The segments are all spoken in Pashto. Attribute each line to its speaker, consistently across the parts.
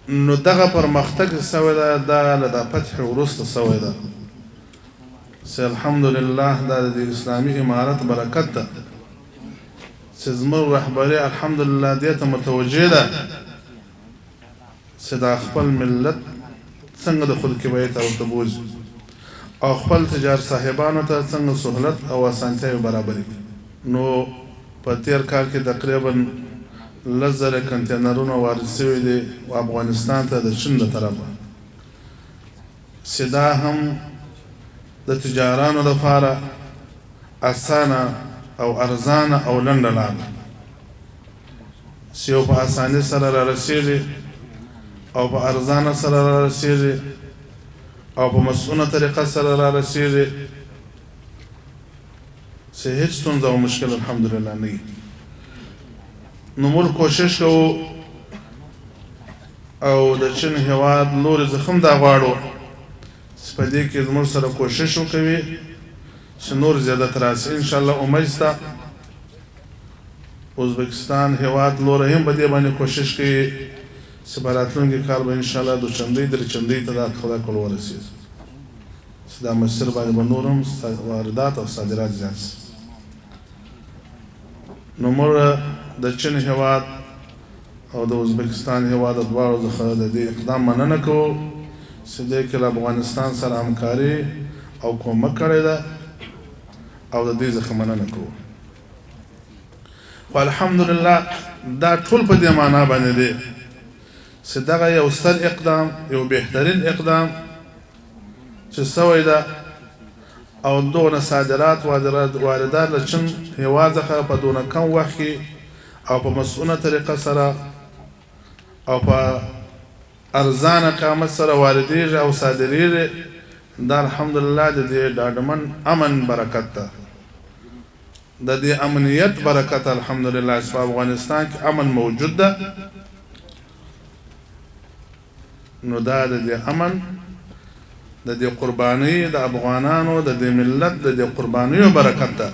Speaker 1: نو دغه پرمختګ سوی ده دا له د فتح وروسته سوی ده چې الحمدلله دا د اسلامي امارت برکت ده چې زموږ رهبري الحمدلله دې ته متوجه ده چې دا خپل ملت څنګه د خودکفایۍ ته ورته بوځي او خپل تجار صاحبانو ته څنګه سهولت او اسانتیاوې برابرې کړي. نو په تېر کال کې تقریبا 10,000 کنټینرونه وارد شوي دي افغانستان ته د چین له طرفه چې دا هم د تجارانو لپاره اسانه او ارزانه او لنډه لار ده چې یو په اسانۍ سره رارسېږي او په ارزانه سره رارسېږي او په مسؤونه طریقه سره رارسېږي چې هیڅ ستونزه او مشکل الحمدلله نه وي. نو موږ کوشش کوو او د چین هېواد لورې څخه هم دا غواړو چې په دې کې زموږ سره کوشش وکوي چې نور زیادت راشي. انشاءالله امید شته ازبکستان هېواد لوری هم په دې باندې کوشش کوي چې په راتلونکي کال به انشاءالله دوشنبې درېچنبې ته دا خدای کول ورسېږي چې دا مسیر باندې به نور هم واردات او صادرات زیات شي. نو موږ د چین هېواد او د ازبکستان هېواد دواړو څخه د دې اقدام مننه کوو چې دې کې له افغانستان سره همکاري او کومک کړی ده او د دې څخه مننه کوو. خو الحمدلله دا ټول په دې معنا باندې دی چې دغه یو ستر اقدام یو بهترین اقدام چې سوی ده او دونه صادرات واردات له چین هېواد څخه په دونه کم وخت کې او په مسؤونه طریقه سره او په ارزانه قیمت سره واردېږي او صادرېږي. دا الحمدلله د دې ډاډمن امن برکت ده د دې امنیت برکت الحمدلله چې په افغانستان کې امن موجود ده. نو دا د دې امن د دې قربانۍ د افغانانو د دې ملت د دې قربانیو برکت ده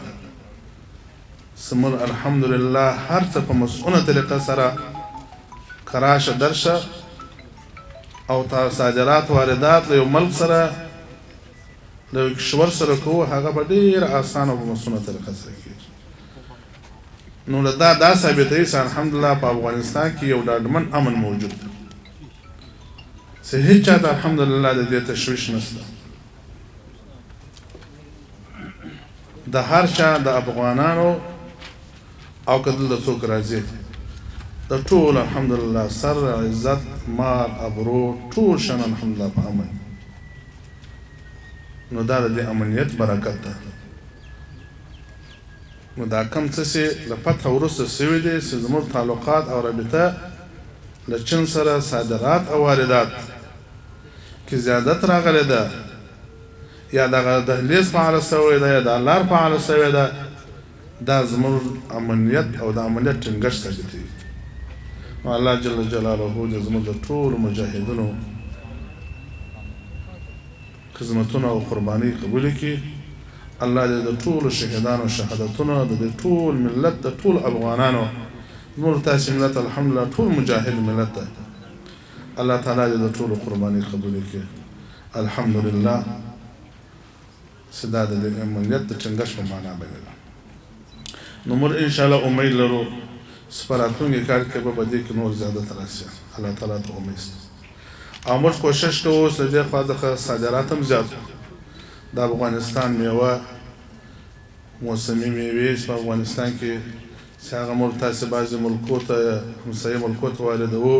Speaker 1: چې موږ الحمدلله هر څه په مسؤونه طریقه سره کراشه درشه او صادرات واردات له یو ملک سره له یو کشور سره کوو هغه په ډېره اسانه او په مسؤونه طریقه سره کېږي. نو دا ثابتوي چې الحمدلله په افغانستان کې یو ډاډمن امن موجود ده چې هیڅ چا ته الحمدلله د دې تشویش نشته. د هر چا د افغانانو او که دلته څوک راځي د ټول الحمدلله سر عزت مال ابرو ټول شان الحمدلله په امن. نو دا د دې امنیت برکت ده. نو دا کم څه چې له فتح وروسته سوي دي چې زموږ تعلقات او رابطه له چین سره صادرات او واردات کې زیادت راغلی ده یا دغه دهلیز فعاله سوی ده یا دا لار فعاله سوی ده دا زموږ امنیت او د امنیت ټینګښت ثابتوي. نو الله جل جلاله دې زموږ د ټولو مجاهدینو خدمتونه او قربانۍ قبول کړي. الله دې د ټولو شهیدانو شهادتونه د ټول ملت د ټول افغانانو زموږ تاسې ملت الحمدلله ټول مجاهد ملت ده الله تعالی دې د ټولو قربانۍ قبول کړي. الحمدلله چې دا د امنیت د ټینګښت په معنا باندې ده. نو موږ انشاءالله امید لرو چې په راتلونکي کال کې به په دې کې نور زیادت راشي. الله تعالی ته امید شته او موږ کوشش کوو چې د دې خوا څخه صادرات هم زیات کړو. د افغانستان میوه موسمي میوې چې په افغانستان کې چې هغه موږ تاسې بعضې ملکو ته همسایه ملکو ته واردوو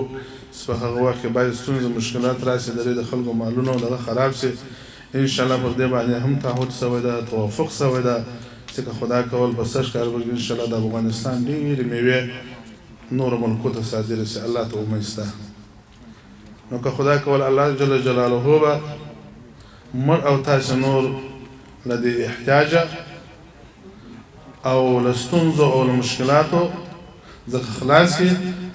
Speaker 1: چې په هغه وخت کې بعضې ستونزې مشکلات راشي د دې د خلکو مالونه او دغه خراب شي. انشاءالله پر دې باندې هم تعهد سوی ده توافق سوی ده چې که خدای کول په سږ کال به انشاءالله د افغانستان ډېرې میوې نورو ملکو ته صادرې شي. الله ته امید شته. نو که خدای کول الله جل جلاله به موږ او تاسې نور له دې احتیاجه او له ستونزو او له مشکلاتو څخه خلاص کړي.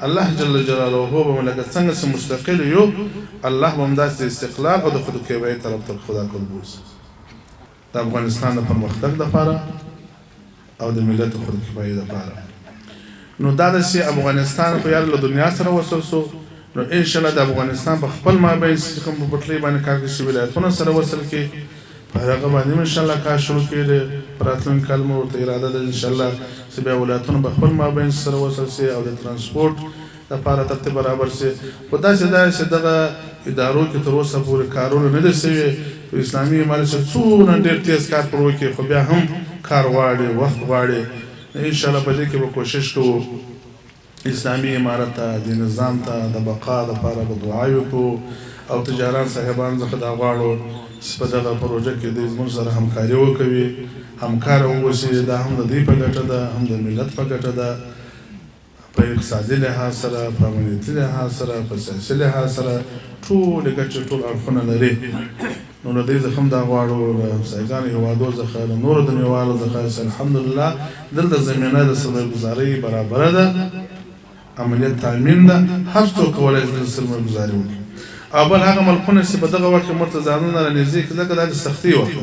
Speaker 1: الله جل جلاله به لکه څنګه چې مستقل یو الله به همداسې استقلال او د خودکفایۍ طرف ته خدای کول بوځي د افغانستان د پرمختګ دپاره او د ملت د خودکفایۍ دپاره. نو دا داسې افغانستان خو یار له دنیا سره وصل سو. نو ان شاء الله د افغانستان په خپل مابین چې کوم په پټلۍ باندې کار کوي ولایتونه سره وصل کې په هغه باندې ان شاء الله کار شروع کړي په راتلونکي کال مو ورته اراده ده ان شاء الله چې بیا ولایتونه په خپل مابین سره وصل شي او د ترانسپورت لپاره ترتیب برابر شي په داسې دغه ادارو کې تر اوسه پورې کارونه نه دي شوي اسلامي امارت څونه ډېر تیز کار پر وکړي خو بیا هم کار غواړي وخت غواړي ان شاء الله په دې کې به کوشش کوو اسلامي امارت ته د نظام ته د بقا لپاره به دعا وکړو او تجاران صاحبان څخه دا غواړو چې په دغه پروژه کې دوی زموږ سره همکاري وکوي همکاره واوسي دا هم د دوی په ګټه ده هم د ملت په ګټه ده په اقتصادي لحاظ سره په امنیتي لحاظ سره په سیاسي لحاظ سره ټولې ګټې ټول اړخونه لري نو له دوی څخه هم دا غواړو له همسایګانو هېوادو څخه له نورو دنیوالو څخه چې الحمدلله دلته زمینه د سرمایه‌ګذارۍ برابره ده عملیات تامین ده هر څوک کولی شي د سرمایه‌ګذاري وکړي او بل هغه ملکونه چې په دغه وخت کې موږ ته ځانونه رانږدې کړي ځکه دا د سختۍ وخت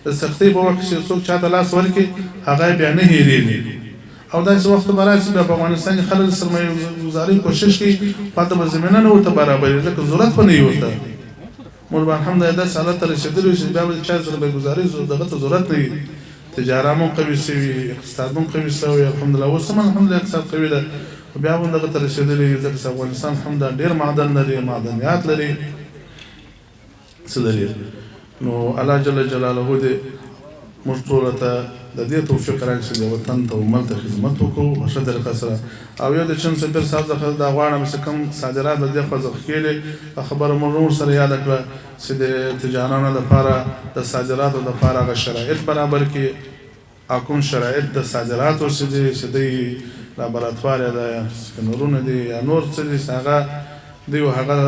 Speaker 1: د سختۍ په وخت کې چې څوک چاته لاس ورکړي هغه بیا نه هېرېږي او داسې وخت به راشي بیا په افغانستان کې خلک د سرمایه‌ګذارۍ کوشش کوي پاته به زمینه نه ورته برابرېږي ځکه ضرورت به نه وي ورته موږ به الحمدلله داسې حالت ته رسېدلي یو چې بیا به د چا سرمایه‌ګذارۍ دغه ته ضرورت نه وي تجارت هم قوي شوي اقتصاد هم قوي شوی الحمدلله اوس هم الحمدلله اقتصاد قوي ده بیا هم دغه ته رسېدلي ځکه چې افغانستان هم دا ډېر معدن لري معدنیات لري څه لري نو الله جل جلاله دې موږ ټولو ته د دې توفیق راکړي چې د وطن ته ملت خدمت وکړو په ښه طریقه سره او یو د چین سفیر صاحب څخه دا غواړم چې کوم صادرات له دې خوځښت کېږي خبره مو نور سره یاد کړه چې د تجارانو لپاره د صادراتو لپاره هغه شرایط برابر کړي او کوم شرایط د صادراتو چې د لابراتوار ده سکنرونه دي یا نور څه دي هغه دوی هغه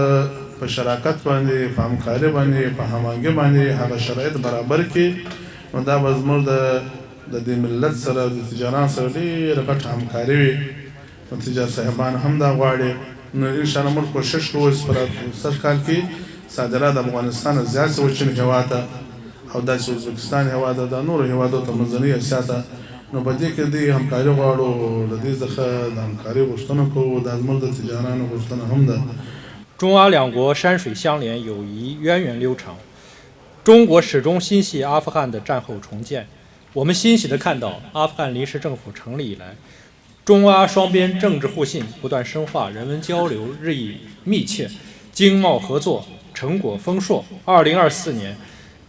Speaker 1: په شراکت باندې په همکاري باندې په هماهنګي باندې هغه شرایط برابر کړي نو دا به زموږ د دې ملت سره د تجاران سره ډېره غټه همکاري وي نو تجار صاحبان هم دا غواړي نو انشاءالله موږ کوشش کوو چې په سږ کال کې صادرات افغانستان زیات شي چین هېواد ته او داسې ازبکستان هېواد ته د نورو هېوادو ته منځنۍ اسیا ته نو په دې کې دوی همکاري غواړو له دې څخه د همکاري غوښتنه کوو دا زموږ د تجارانو غوښتنه هم ده
Speaker 2: 中阿两国山水相连，友谊源远流长。中国始终心系阿富汗的战后重建。我们欣喜地看到，阿富汗临时政府成立以来，中阿双边政治互信不断深化，人文交流日益密切，经贸合作成果丰硕。2024年，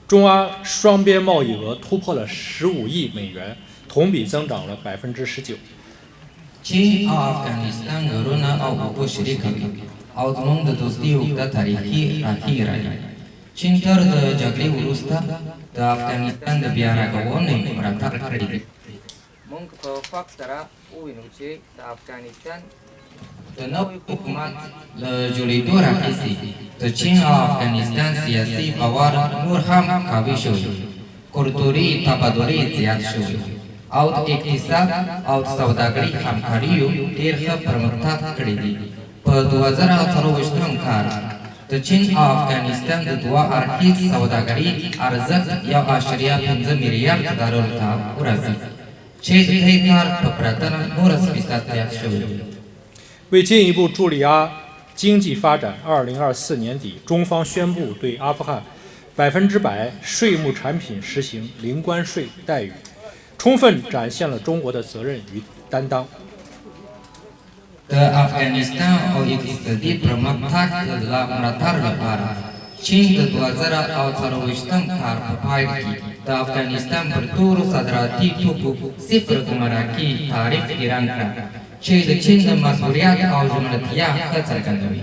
Speaker 2: 中阿双边贸易额突破了15亿美元，同比增长了19%。
Speaker 3: چین او افغانستان غرونه او اوبه شریکه وي او زموږ د دوستۍ اوږده تاریخي راهي لري. چین تر د جګړې وروسته د افغانستان د بیا رغونې ملاتړ کړی دی. موږ په فخر سره ووینو چې د افغانستان د نوي حکومت له جوړېدو راهیسې د چین او افغانستان سیاسي باور نور هم قوي شوی، کلتوري تبادلې زیات شوي او د اقتصاد او سوداګرۍ همکاریو ډېر ښه پرمختګ کړی دی. په 2024 کال د چین او افغانستان د دوه اړخیز سوداګرۍ ارزښت 1.5 میلیارډ ډالرو ته ورسېد چې د دې کار په پرتله 19% زیات شوی دی.
Speaker 2: 为进一步助力经济发展，2024年底，中方宣布对阿富汗100%税目产品实行零关税待遇，充分展现了中国的责任与担当。
Speaker 3: د افغانستان او اقتصادي پرمختګ د ملاتړ لپاره چین د 2024 کال په پای کې د افغانستان پر ټولو صادراتي توکو 0 ګمرکي تعرف اعلان کړ چې د چین د مسؤلیت او ژمنتیا ښه څرګندوي。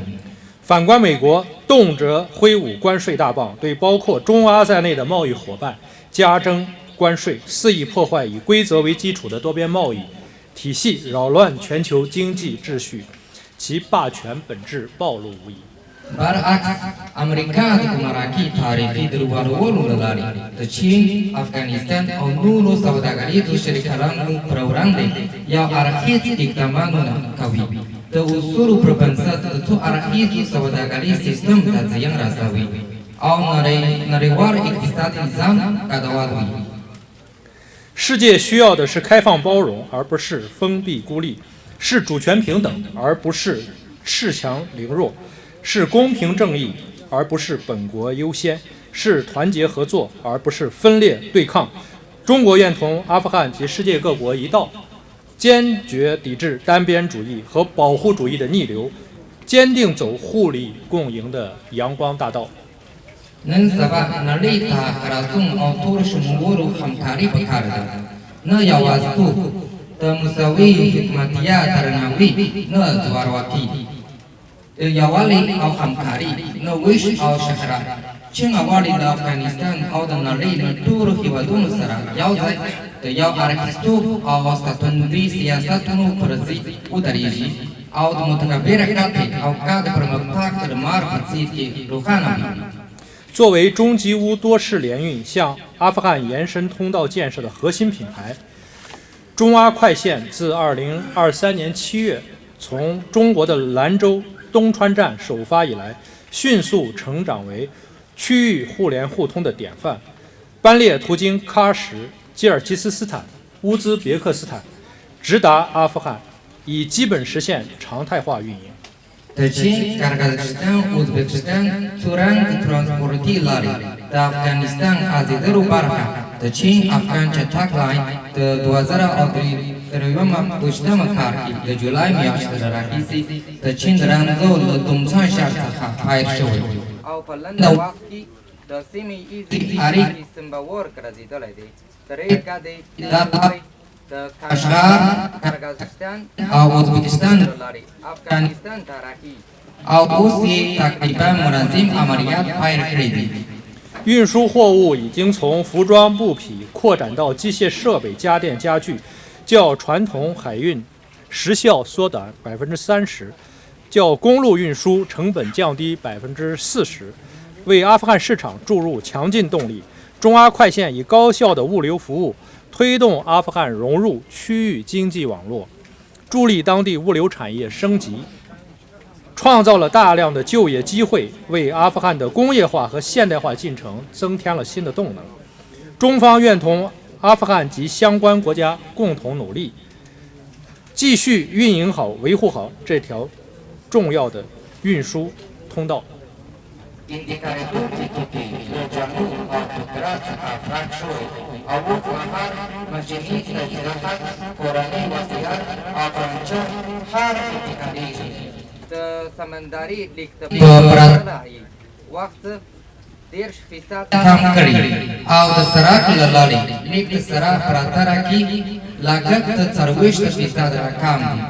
Speaker 2: 反观美国，动辄挥舞关税大棒，对包括中阿在内的贸易伙伴加征关税，肆意破坏以规则为基础的多边贸易体系，扰乱全球经济秩序，其霸权本质暴露无遗。
Speaker 3: برعکس امریکا د ګمرکي تعرفې د لوړولو له لارې د چین، افغانستان او نورو سوداګریزو شریکانو پر وړاندې یو اړخیز اقدامونه کوي. د اصولو پر بنسټ د څو اړخیزو سوداګریز سیستم ته زیان رسوي او نړیوال اقتصادي نظام ګډوډوي.
Speaker 2: 世界需要的是开放包容，而不是封闭孤立；是主权平等，而不是恃强凌弱；是公平正义而不是本国优先，是团结合作而不是分裂对抗。中国愿同阿富汗及世界各国一道，坚决抵制单边主义和保护主义的逆流，坚定走互利共赢的阳光大道。
Speaker 3: نن سبا نړۍ ته خلاصون او تور شمولو همکاري پکار ده، نه یوازیتوب، د مساوي حکمتیه درناوي، نه زورواکي، د یووالي او همکاري، نه ویش او شخړه. چین غواړي د افغانستان او د نړۍ له ټولو هېوادونو سره یو ځای د یو اړخیزتوب او ساتندوي سیاستونو پر ضد ودرېږي او د متکبره کړۍ او ګډ پرمختګ د لمر په څېر کې روښانه وي。
Speaker 2: 作为中吉乌多式联运向阿富汗延伸通道建设的核心品牌，中阿快线自2023年7月从中国的兰州东川站首发以来，迅速成长为区域互联互通的典范。班列途经喀什、吉尔吉斯斯坦、乌兹别克斯坦，直达阿富汗，已基本实现常态化运营。
Speaker 3: د چین، قرغیزستان، ازبکستان څرنګه ترانسپورتي لارې د افغانستان ازادولو برخه د چین افغان چټک لاین د 2023 کال کې د جولای میاشتې راهیسې د چین د رانځو له دومڅان ښار څخه پیل شوی او په لنډ وخت کې د سیمې ایزي اړیکې سمبور ګرځېدلی دی. طریقه دی د کاشغار، قرغیزستان او ازبکستان لارې افغانستان ته راځي او اوس یې تقریبا منظم عملیات پیل کړی دی.
Speaker 2: 运输货物已经从服装布匹扩展到机械设备、家电家具，较传统海运时效缩短30%，较公路运输成本降低40%，为阿富汗市场注入强劲动力。中阿快线以高效的物流服务推动阿富汗融入区域经济网络，助力当地物流产业升级，创造了大量的就业机会，为阿富汗的工业化和现代化进程增添了新的动能。中方愿同阿富汗及相关国家共同努力，继续运营好、维护好这条重要的运输通道。
Speaker 3: د سمندري لیک د وخت 30% کم کړی او د سرک له لارې لیک د سره پراته راکې لاګت 40% راکم دی.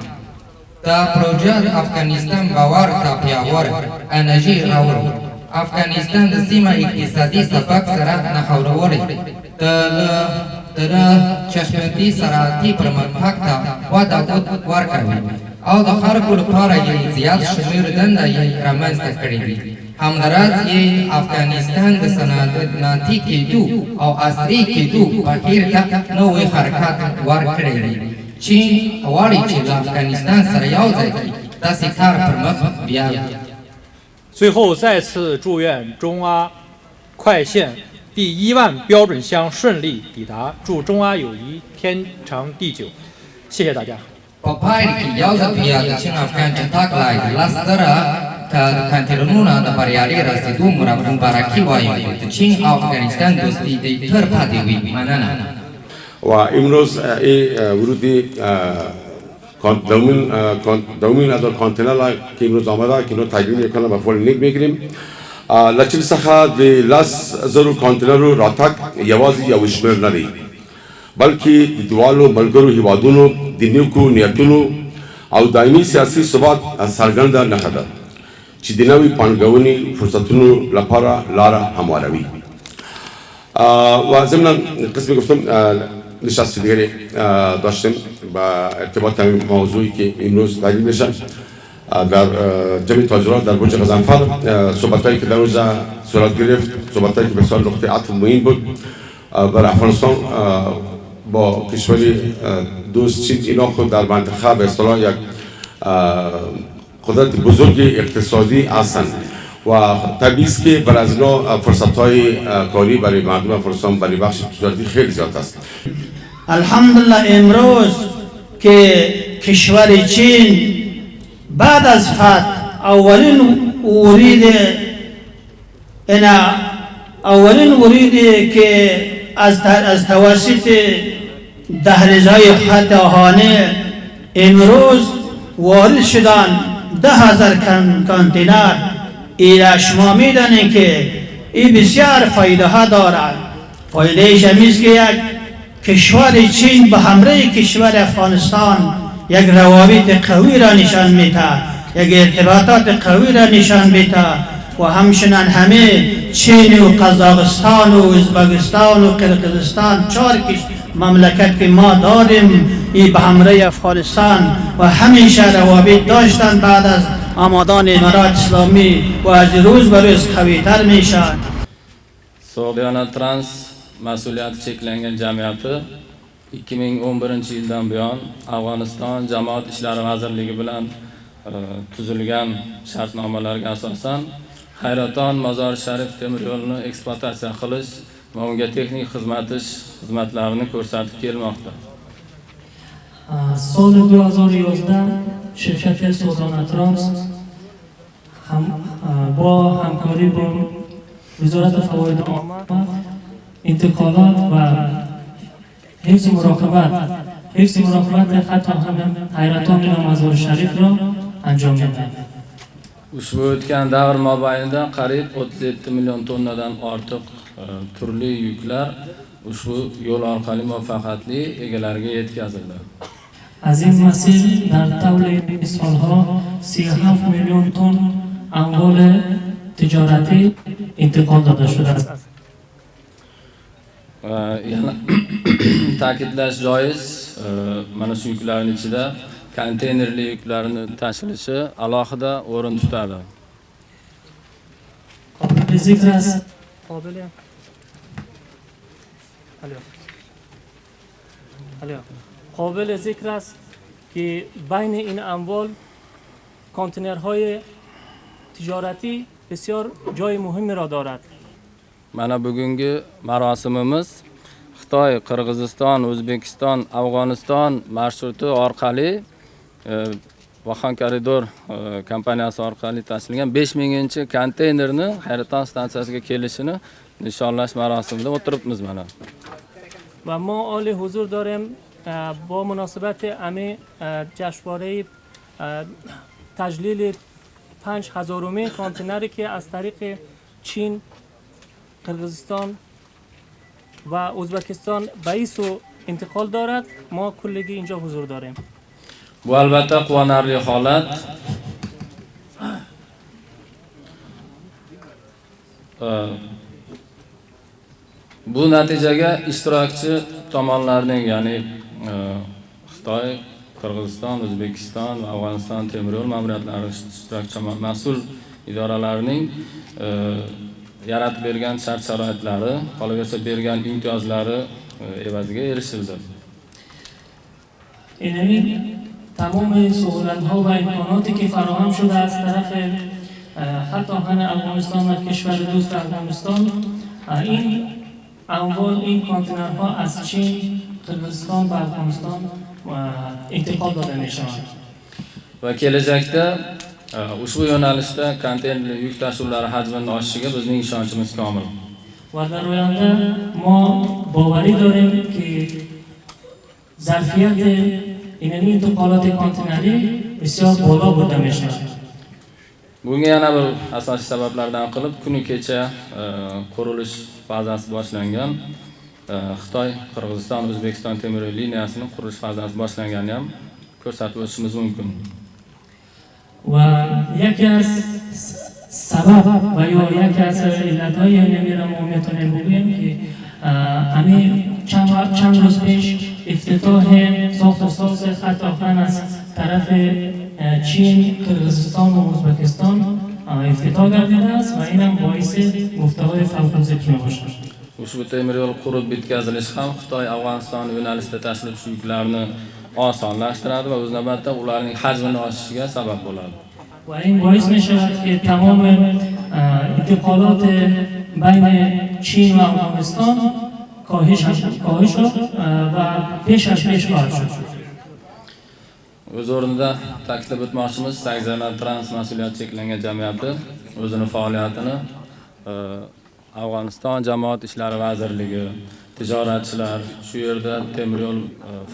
Speaker 3: دا پروژه د افغانستان باور ته پیاوړې انرژي راوړي. افغانستان د سیمه اقتصادي سبق سره نښلولی د چشمدي صنعتي پرمختګ ته وده ورکوي او د خلکو لپاره یې زیات شمېر دنده یې رامنځته کړې دي. همداراز یې افغانستان د صنعتي کېدو او عصري کېدو بهیر ته نوی حرکت ورکړی دی. چین غواړي چې له افغانستان سره یو ځای داسې کار پر مخ بیايي.
Speaker 2: 最后再次祝愿中阿快线第1万标准箱顺利抵达，祝中阿友谊天长地久。谢谢大家。
Speaker 3: په پای کې یو ځل بیا د چین افغان چټک لاین 10,000 کانټینرونو د بریالي رسېدو مبارکي وایم. د چین او افغانستان دوستی د تر پاتې وي. مننه.
Speaker 4: و امروز ورودی دومین ادار کانتینر که امروز آمده که اینو تجربه میکنم و فول نیک میگیریم. لچل څخه د 10,000 کانتینرو راتګ یوازې یو شمېر نه دی، بلکې د دوالو ملګرو هیوادونو د نیوکو نیتونو او دایمي سیاسي ثبات څرګنده نښه ده چې د نوې پانګونې فرصتونو لپاره لاره همواروي. و ضمن قسمی گفتم نشست دیگری داشتیم با ارتباط همین موضوعی که امروز تجلیل میشه در جمع تاجرات در برج غضنفر. صحبتایی که در اونجا صورت گرفت، صحبتایی که بسیار نقطه عطف مهم بود برای افغانستان با کشوری دوست چین. اینا خود در منطقه به اصطلاح یک قدرت بزرگ اقتصادی هستند و طبیعی است که برای از اینا فرصت‌های کاری برای مردم افغانستان برای بخش تجارتی خیلی زیاد است.
Speaker 5: الحمدلله امروز که کشور چین بعد از فتح اولین وریدی که از توسط دهلیزهای خط آهانه امروز وارد شدن 10,000 کانتینر ایره شما میدانید که این بسیار فایده ها دارد. فایدهش همیست که یک کشور چین به همراه کشور افغانستان یک روابط قوی را نشان میده، یک ارتباطات قوی را نشان میده و همچنان همه چین و قزاقستان و ازبکستان و قرقیزستان 4 مملکت که ما داریم این به همراه افغانستان و همیشه روابط داشتن بعد از آمدن امارات اسلامی و از روز به روز قوی‌تر میشن.
Speaker 6: Soğudiana Trans mas'uliyati cheklangan jamiyati 2011-yildan buyon Afg'oniston jamoat ishlari vazirligi bilan tuzilgan shartnomalarga asosan Hayraton Mozori Sharif temir yo'lini ekspluatatsiya qilish va unga texnik xizmatlarini ko'rsatib kelmoqda.
Speaker 7: سال 2011 شرکت سوزانا ترانس با همکاری با وزارت فواید عامه انتقالات و حفظ مراقبت خط حیرتان مزار شریف را انجام داد.
Speaker 6: Ushbu o'tgan davr mobaynida qariyb 37 million tonnadan ortiq turli yuklar ushbu yo'l orqali muvaffaqiyatli egalariga yetkazildi.
Speaker 7: از این مسیر در طول سالها 37 میلیون تن اموال تجارتی انتقال داده شده است.
Speaker 6: Yana ta'kidlash joiz, mana shu yuklarning ichida konteynerli yuklarning tashilishi alohida o'rin tutadi.
Speaker 7: قابل ذکر است قابل ذکر است که بین این اموال کانتینرهای تجارتی بسیار جای مهمی را دارد.
Speaker 6: Mana bugungi marosimimiz Xitoy, Qirg'iziston, O'zbekiston, Afg'oniston marshruti orqali Vaxan koridor kompaniyasi orqali tashilgan 5000-chi konteynerni Hayraton stansiyasiga kelishini nishonlash marosimida o'tiribmiz mana.
Speaker 7: و ما حال حضور داریم با مناسبت امی جشنواره تجلیل 5000مین کانتینری که از طریق چین، قرقیزستان و ازبکستان به این سو انتقال دارد. ما کلگی اینجا حضور داریم.
Speaker 6: Bu albatta quvonarli holat. Bu natijaga ishtirokchi tomonlarning, ya'ni Xitoy, Qirg'iziston, O'zbekiston va Afg'oniston temir yo'l ma'muriyatlari ishtirokchi mas'ul idoralarining yaratib bergan shart-sharoitlari, qolaversa bergan imtiyozlari evaziga erishildi.
Speaker 7: تمام سهولت‌ها و امکاناتی که فراهم شده از طرف خط آهن افغانستان و کشور دوست افغانستان، این اموال، این کانتینرها از چین، قرقیزستان و افغانستان انتقال داده می‌شوند.
Speaker 6: Va kelajakda ushbu yo'nalishda konteynerli yuk tashuvlari hajmining oshishiga bizning ishonchimiz komil.
Speaker 7: و در آینده ما باوری داریم که ظرفیت این انتقالات کانتینری بسیار بالا بوده میشه.
Speaker 6: Bunga yana bir asosiy sabablardan qilib kuni kecha qurilish fazasi boshlangan Xitoy, Qirg'iziston, O'zbekiston temir yo'l liniyasining qurilish fazasi boshlanganini ham ko'rsatib o'tishimiz mumkin.
Speaker 7: و یکی از سبب و یا یکی از علت‌های اینمی را ما میتونیم بگوییم که همین چند روز پیش افتتاح ساخت و ساز خط آهن از طرف چین، قرقیزستان و ازبکستان افتتاح گردیده است و این هم باعث گفته‌های فوق‌الذکر میباشد.
Speaker 6: Ushbu temir yo'l qurib bitkazilishi ham Xitoy, Afg'oniston yo'nalishida tashiluvchi yuklarni osonlashtiradi va o'z navbatida ularning hajmini oshishiga sabab bo'ladi.
Speaker 7: و این باعث میشود که تمام انتقالات بین چین و افغانستان کاهش و پیش از پیش خواهد شد.
Speaker 6: o'z o'rnida ta'kidlab o'tmoqchimiz, Sagzana Trans mas'uliyati cheklangan jamiyati o'zini faoliyatini Afg'oniston Jamoat ishlari vazirligi, tijoratchilar, shu yerda temir yo'l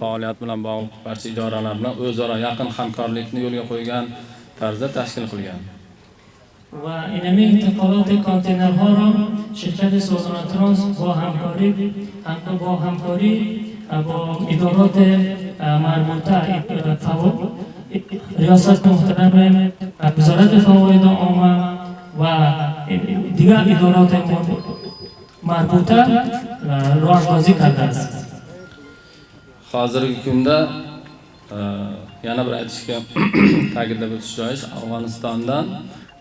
Speaker 6: faoliyati bilan bog'liq barcha idoralar bilan o'zaro yaqin hamkorlikni yo'lga qo'ygan tarzda tashkil qilgan.
Speaker 7: و اینمی انتقالات کانتینرها را شرکت سازمان ترانس با همکاری با ادارات مربوطه ریاست محترم وزارت فواید عامه و دیگر ادارات مربوطه راهبازی کرده است.
Speaker 6: Hozirgi kunda yana bir aytishga ta'kidlab o'tish joiz, Afg'onistondan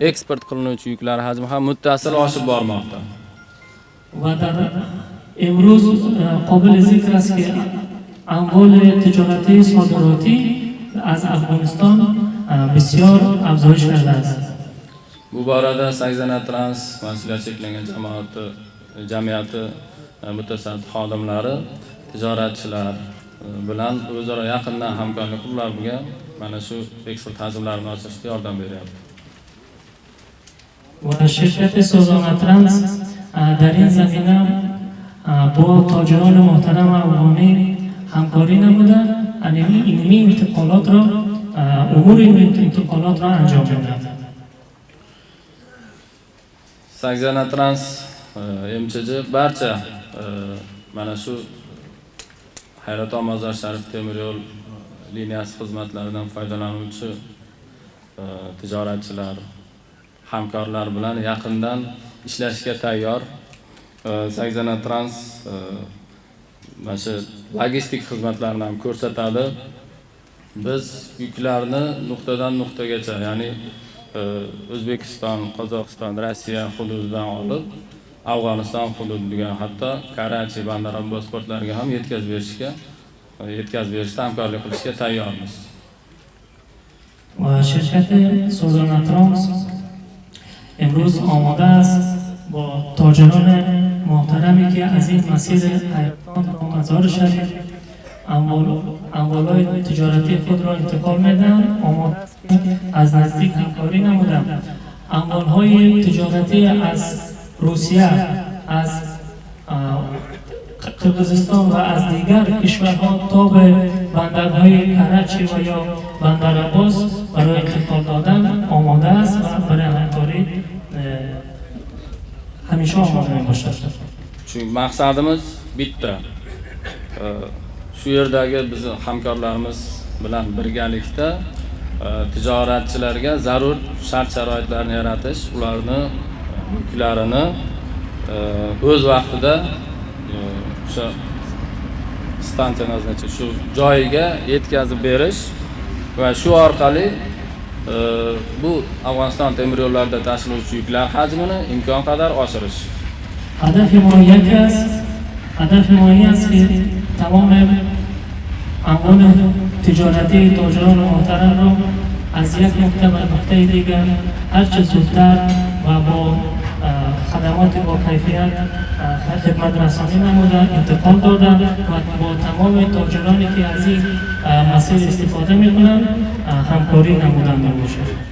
Speaker 6: eksport qilinuvchi yuklar hajmi ham muttasil oshib bormoqda.
Speaker 7: و در امروز قابل ذکر است که اموال تجارتی صادراتی از افغانستان بسیار افزایش کرده است.
Speaker 6: Bu borada Sagzana Trans mas'uliyati cheklangan jamiyati mutasaddi xodimlari, tijoratchilar bilan o'zaro yaqindan hamkorlik qilib ularga mana shu eksport hajmlarini oshirishga yordam beryapti.
Speaker 7: و شرکت سازمان ترانس در این زمینه با تاجران محترم افغانی همکاری نموده، اینمی انتقالات را امور انتقالات را انجام می‌دهد.
Speaker 6: Sagzana Trans MChJ barcha mana shu Hayraton Mozor Sharif temir yo'l liniyasi xizmatlaridan foydalanuvchi tijoratchilar, hamkorlar bilan yaqindan ishlashga tayyor. Sagzana Trans mana shu logistik xizmatlarni ham ko'rsatadi. Biz yuklarni nuqtadan nuqtagacha, ya'ni O'zbekiston, Qozog'iston, Rossiya hududidan olib Afg'oniston hududiga, hatto Karachi, Bandar Abbos portlariga ham yetkazib berishda hamkorlik qilishga tayyormiz.
Speaker 7: و شرکت سازمان ترانس امروز آماده است با تاجران محترمی که از این مسیر حیران و مزار شریف اموالای تجارتی خود را انتقال میدن، آماده است از نزدیک همکاری نمودن. اموالهای تجارتی از روسیه، از قرقیزستان و از دیگر کشورها تا به بندرهای کراچی و یا بندر عباس برای انتقال دادن آماده است و برای همکاری همیشه آماده میباشد.
Speaker 6: Chunki maqsadimiz bitta. Shu yerdagi bizning hamkorlarimiz bilan birgalikda tijoratchilarga zarur shart-sharoitlarni yaratish, ularni yuklarini o'z vaqtida o'sha stansiyadan shu joyiga yetkazib berish va shu orqali bu Afg'oniston temir yo'llarida tashiluvchi yuklar hajmini imkon qadar oshirish.
Speaker 7: هدف ما یک است، هدف ما این است که تمام اموال تجارتی تاجران محترم را از یک نقطه به نقطه دیگر هرچه زودتر و با خدمات با کیفیت خدمت رسانی نموده انتقال دادن و با تمام تاجرانی که از این مسیر استفاده میکنند همکاری نمودن میباشد.